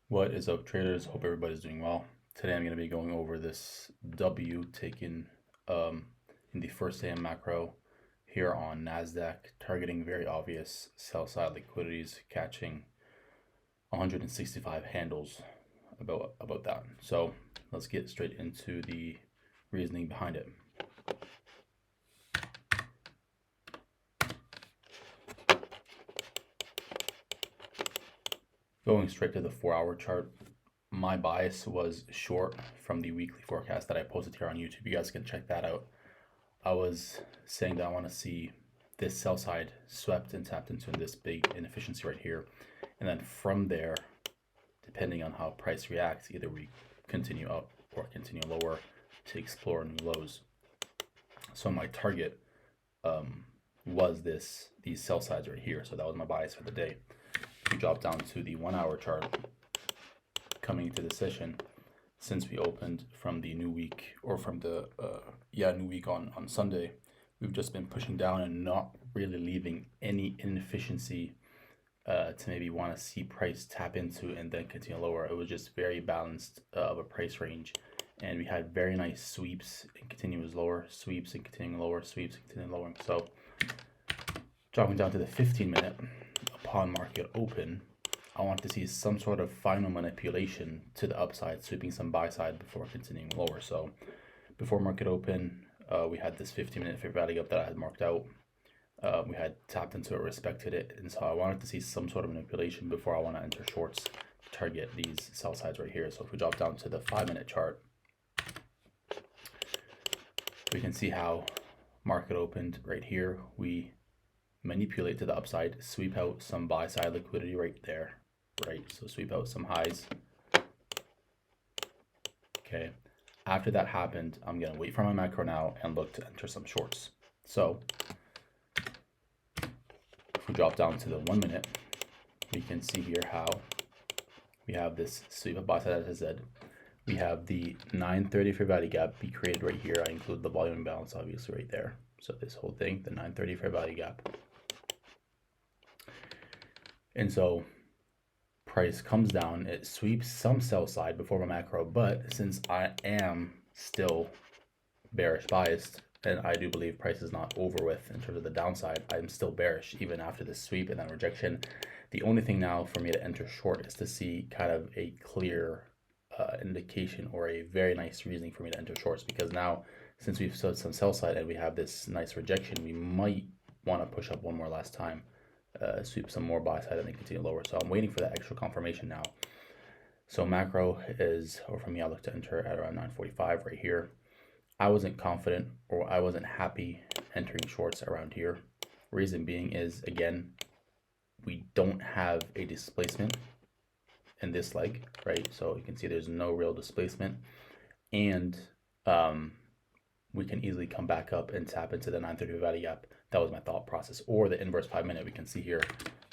What is up, traders? Hope everybody's doing well. Today I'm going to be going over this W taken in the first AM macro here on NASDAQ, targeting very obvious sell side liquidities, catching 165 handles about that. So let's get straight into the reasoning behind it. Going straight to the 4-hour chart, my bias was short from the weekly forecast that I posted here on YouTube. You guys can check that out. I was saying that I want to see this sell side swept and tapped into this big inefficiency right here. And then from there, depending on how price reacts, either we continue up or continue lower to explore new lows. So my target was these sell sides right here. So that was my bias for the day. If we drop down to the 1-hour chart, coming into the session, since we opened from the new week, or from the new week on Sunday, we've just been pushing down and not really leaving any inefficiency to maybe want to see price tap into and then continue lower. It was just very balanced of a price range, and we had very nice sweeps and continuous lower, sweeps and continuing lower, sweeps and continuing lower. So dropping down to the 15-minute upon market open, I want to see some sort of final manipulation to the upside, sweeping some buy side before continuing lower. So before market open, we had this 15-minute fair value gap that I had marked out. We had tapped into it, respected it, and so I wanted to see some sort of manipulation before I want to enter shorts to target these sell sides right here. So if we drop down to the 5-minute chart, we can see how market opened right here. We manipulate to the upside, sweep out some buy side liquidity right there, right? So sweep out some highs. Okay, after that happened, I'm gonna wait for my macro now and look to enter some shorts. So if we drop down to the 1-minute, we can see here how we have this sweep of buy side, as I said. We have the 930 fair value gap be created right here. I include the volume imbalance obviously right there. So this whole thing, the 930 fair value gap. And so price comes down, it sweeps some sell side before my macro, but since I am still bearish biased, and I do believe price is not over with in terms of the downside, I'm still bearish even after this sweep and then rejection. The only thing now for me to enter short is to see kind of a clear indication or a very nice reasoning for me to enter shorts, because now since we've sold some sell side and we have this nice rejection, we might want to push up one more last time, sweep some more buy side and then continue lower. So I'm waiting for that extra confirmation now. So macro is, or for me, I look to enter at around 945 right here. I wasn't confident, or I wasn't happy entering shorts around here. Reason being is, again, we don't have a displacement in this leg, right? So you can see there's no real displacement, and we can easily come back up and tap into the 930 value gap. That was my thought process. Or the inverse 5-minute, we can see here,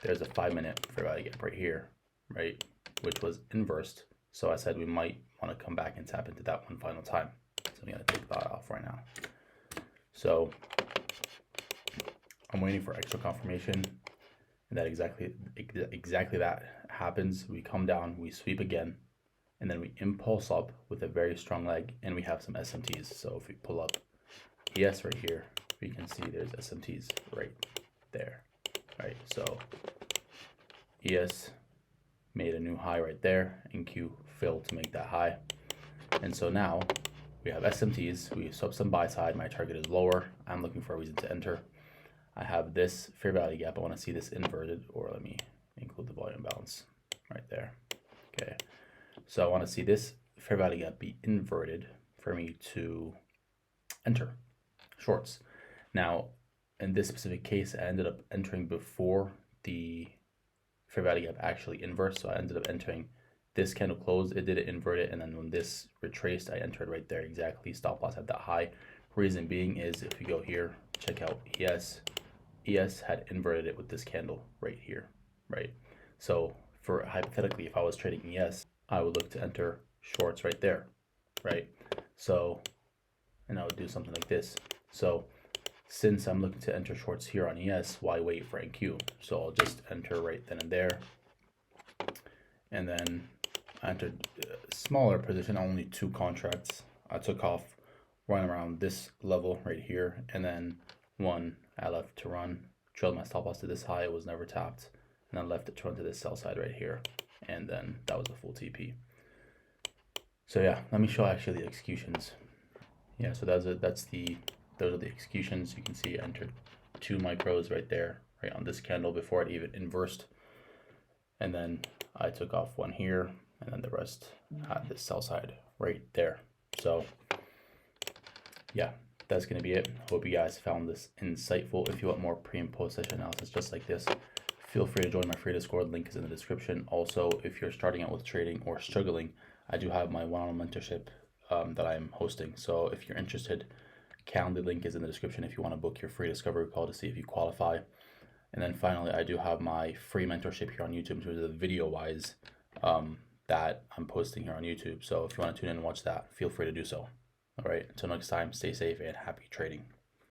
there's a 5-minute fair value gap right here, right? Which was inversed. So I said we might want to come back and tap into that one final time. So I'm gonna take that off right now. So I'm waiting for extra confirmation, and that exactly that happens. We come down, we sweep again, and then we impulse up with a very strong leg, and we have some SMTs. So if we pull up ES right here, we can see there's SMTs right there, right? So ES made a new high right there, and Q failed to make that high. And so now we have SMTs, we swept some buy side, my target is lower, I'm looking for a reason to enter. I have this fair value gap, I want to see this inverted, or let me include the volume balance right there. Okay, so I want to see this fair value gap be inverted for me to enter shorts. Now, in this specific case, I ended up entering before the fair value gap actually inversed, so I ended up entering this candle closed, it didn't invert it, and then when this retraced, I entered right there exactly, stop loss at that high. Reason being is, if we go here, check out ES had inverted it with this candle right here, right? So for hypothetically, if I was trading ES, I would look to enter shorts right there, right? So, and I would do something like this. So since I'm looking to enter shorts here on ES, why wait for NQ? So I'll just enter right then and there, and then I entered a smaller position, only 2 contracts. I took off run around this level right here, and then one I left to run, trailed my stop loss to this high, it was never tapped, and then left it to run to this sell side right here, and then that was a full TP. So yeah, let me show actually the executions. Yeah, so those are the executions. You can see I entered 2 micros right there, right on this candle before it even inversed, and then I took off one here, and then the rest at the sell side right there. So yeah, that's gonna be it. Hope you guys found this insightful. If you want more pre and post session analysis just like this, feel free to join my free Discord. Link is in the description. Also, if you're starting out with trading or struggling, I do have my one-on-one mentorship that I'm hosting. So if you're interested, Calendar link is in the description if you want to book your free discovery call to see if you qualify. And then finally, I do have my free mentorship here on YouTube in terms of the video-wise that I'm posting here on YouTube. So if you want to tune in and watch that, feel free to do so. All right, until next time, stay safe and happy trading.